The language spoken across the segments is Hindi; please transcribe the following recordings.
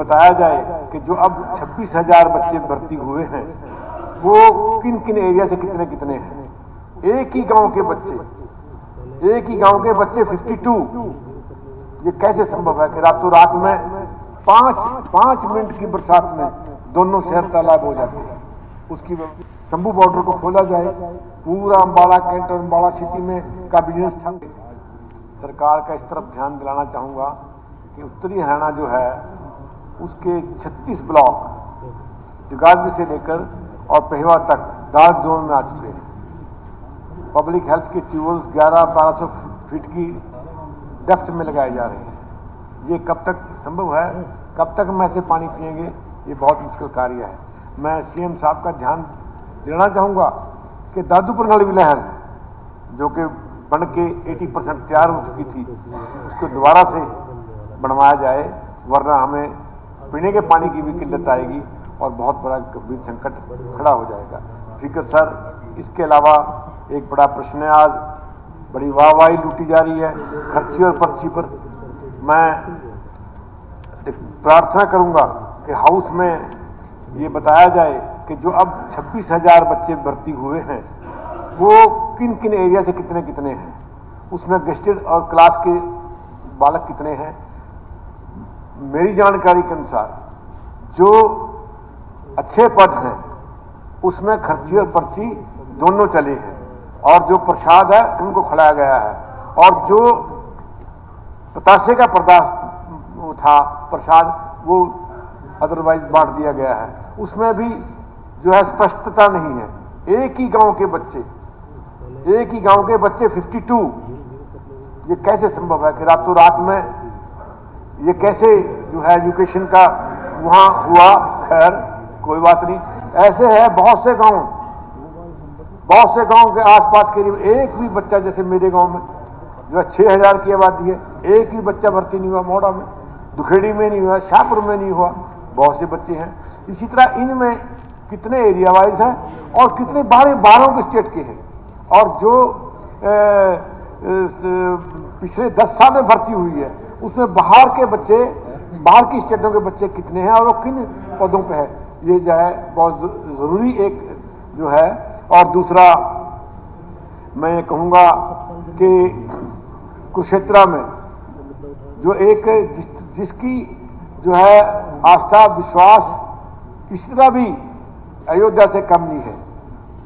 बताया जाए कि जो अब 26,000 बच्चे भर्ती हुए हैं वो किन किन एरिया से कितने कितने हैं। एक ही गांव के बच्चे 52। ये कैसे संभव है कि रातों रात में 5 मिनट की बरसात में दोनों शहर तालाब हो जाते हैं। उसकी शंभू बॉर्डर को खोला जाए, पूरा अम्बाड़ा कैंट और अम्बाड़ा सिटी में का बिजनेस ठप। सरकार का इस तरफ ध्यान दिलाना चाहूँगा कि उत्तरी हरियाणा जो है उसके 36 ब्लॉक जगाधरी से लेकर और पेहवा तक डार्क जोन में आ चुके हैं। पब्लिक हेल्थ के ट्यूबवेल्स 1100-1200 फीट की डेप्थ में लगाए जा रहे हैं। ये कब तक संभव है, कब तक हम ऐसे पानी पिएंगे, ये बहुत मुश्किल कार्य है। मैं सीएम साहब का ध्यान देना चाहूँगा कि दादूपुर नल नहर जो कि बन के 80% तैयार हो चुकी थी, उसको दोबारा से बनवाया जाए, वरना हमें पीने के पानी की भी किल्लत आएगी और बहुत बड़ा गंभीर संकट खड़ा हो जाएगा। स्पीकर सर, इसके अलावा एक बड़ा प्रश्न है, आज बड़ी वाहवाही लूटी जा रही है खर्ची और पर्ची पर। मैं प्रार्थना करूंगा कि हाउस में ये बताया जाए कि जो अब 26,000 बच्चे भर्ती हुए हैं वो किन किन एरिया से कितने कितने हैं, उसमें गेस्टेड और क्लास के बालक कितने हैं। मेरी जानकारी के अनुसार जो अच्छे पद हैं उसमें खर्ची और पर्ची दोनों चले हैं, और जो प्रसाद है उनको खिलाया गया है, और जो पतासे का था प्रसाद वो अदरवाइज बांट दिया गया है, उसमें भी जो है स्पष्टता नहीं है। एक ही गांव के बच्चे 52। ये कैसे संभव है कि रातों रात में ये कैसे जो है एजुकेशन का वहां हुआ। खैर कोई बात नहीं, ऐसे है बहुत से गांव के आसपास के एक भी बच्चा, जैसे मेरे गांव में जो है 6,000 की आबादी है, एक भी बच्चा भर्ती नहीं हुआ। मोड़ा में, दुखेड़ी में नहीं हुआ, शाहपुर में नहीं हुआ, बहुत से बच्चे हैं। इसी तरह इनमें कितने एरिया वाइज हैं और कितने बाहरों के स्टेट के हैं, और जो पिछले 10 साल में भर्ती हुई है उसमें बाहर की स्टेटों के बच्चे कितने हैं और वो किन पदों पे है, ये जो है बहुत जरूरी एक जो है। और दूसरा मैं ये कहूँगा कि कुरुक्षेत्र में जो एक जिसकी जो है आस्था विश्वास किसी तरह भी अयोध्या से कम नहीं है,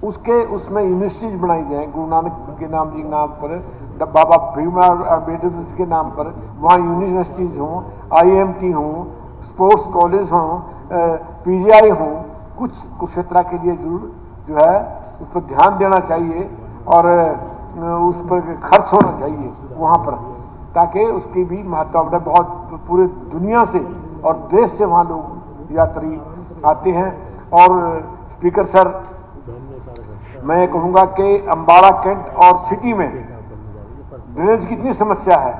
उसमें यूनिवर्सिटीज बनाई जाए गुरु नानक के नाम जी नाम पर, बाबा भीमराव अम्बेडकर के नाम पर, वहाँ यूनिवर्सिटीज हों, IIMT हों, स्पोर्ट्स कॉलेज हों, PGI हों, कुछ कुरुक्षेत्र के लिए जरूर जो है उस पर ध्यान देना चाहिए और उस पर खर्च होना चाहिए वहाँ पर, ताकि उसकी भी महत्ता बढ़े। बहुत पूरे दुनिया से और देश से वहाँ लोग यात्री आते हैं। और स्पीकर सर, मैं ये कहूँगा कि अम्बाड़ा कैंट और सिटी में ड्रेनेज की इतनी समस्या है,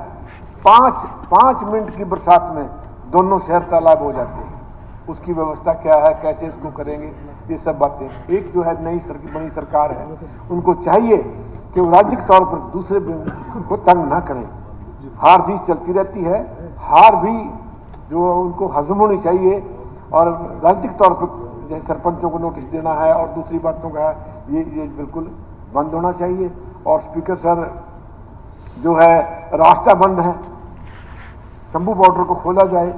5 मिनट की बरसात में दोनों शहर तालाब हो जाते हैं। उसकी व्यवस्था क्या है, कैसे इसको करेंगे, ये सब बातें। एक जो है बनी सरकार है, उनको चाहिए कि वो राज्य के तौर पर दूसरे को तंग ना करें। हार जीत चलती रहती है, हार भी जो उनको हजम होनी चाहिए, और राज्य के तौर पर जैसे सरपंचों को नोटिस देना है और दूसरी बातों का है, ये बिल्कुल बंद होना चाहिए। और स्पीकर सर, जो है रास्ता बंद है, शंभू बॉर्डर को खोला जाए,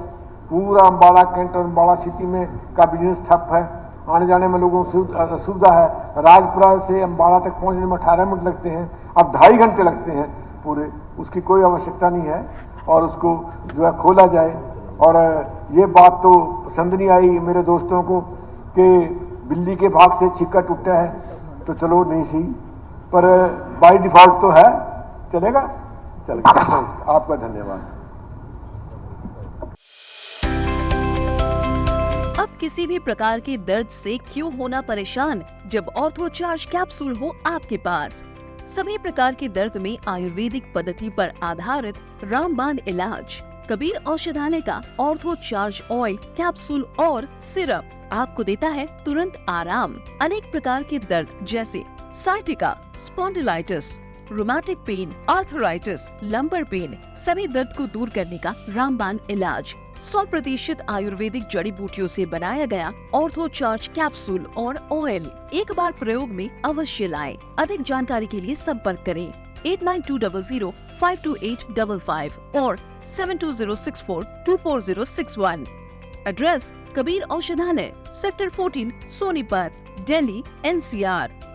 पूरा अम्बाड़ा कैंट और अम्बाड़ा सिटी में का बिजनेस ठप है, आने जाने में लोगों को असुविधा है। राजपुरा से अम्बाड़ा तक पहुंचने में 18 मिनट लगते हैं, अब 2.5 घंटे लगते हैं पूरे। उसकी कोई आवश्यकता नहीं है, और उसको जो है खोला जाए। और ये बात तो पसंद नहीं आई मेरे दोस्तों को कि बिल्ली के भाग से छिक्का टूटा है, तो चलो नहीं सही, पर बाय डिफॉल्ट तो है, चलेगा। आपका धन्यवाद। अब किसी भी प्रकार के दर्द से क्यों होना परेशान, जब ऑर्थो चार्ज कैप्सूल हो आपके पास। सभी प्रकार के दर्द में आयुर्वेदिक पद्धति पर आधारित रामबाण इलाज। कबीर औषधालय का ऑर्थो चार्ज ऑयल कैप्सूल और सिरप आपको देता है तुरंत आराम। अनेक प्रकार के दर्द जैसे sciatica, spondylitis, rheumatic pain, arthritis, lumbar pain, सभी दर्द को दूर करने का रामबाण इलाज। 100% आयुर्वेदिक जड़ी बूटियों से बनाया गया ऑर्थोचार्ज कैप्सूल और ऑयल एक बार प्रयोग में अवश्य लाएं। अधिक जानकारी के लिए संपर्क करें 8920052855 और 7206424061। एड्रेस कबीर औषधालय, सेक्टर 14, सोनीपत, दिल्ली, NCR।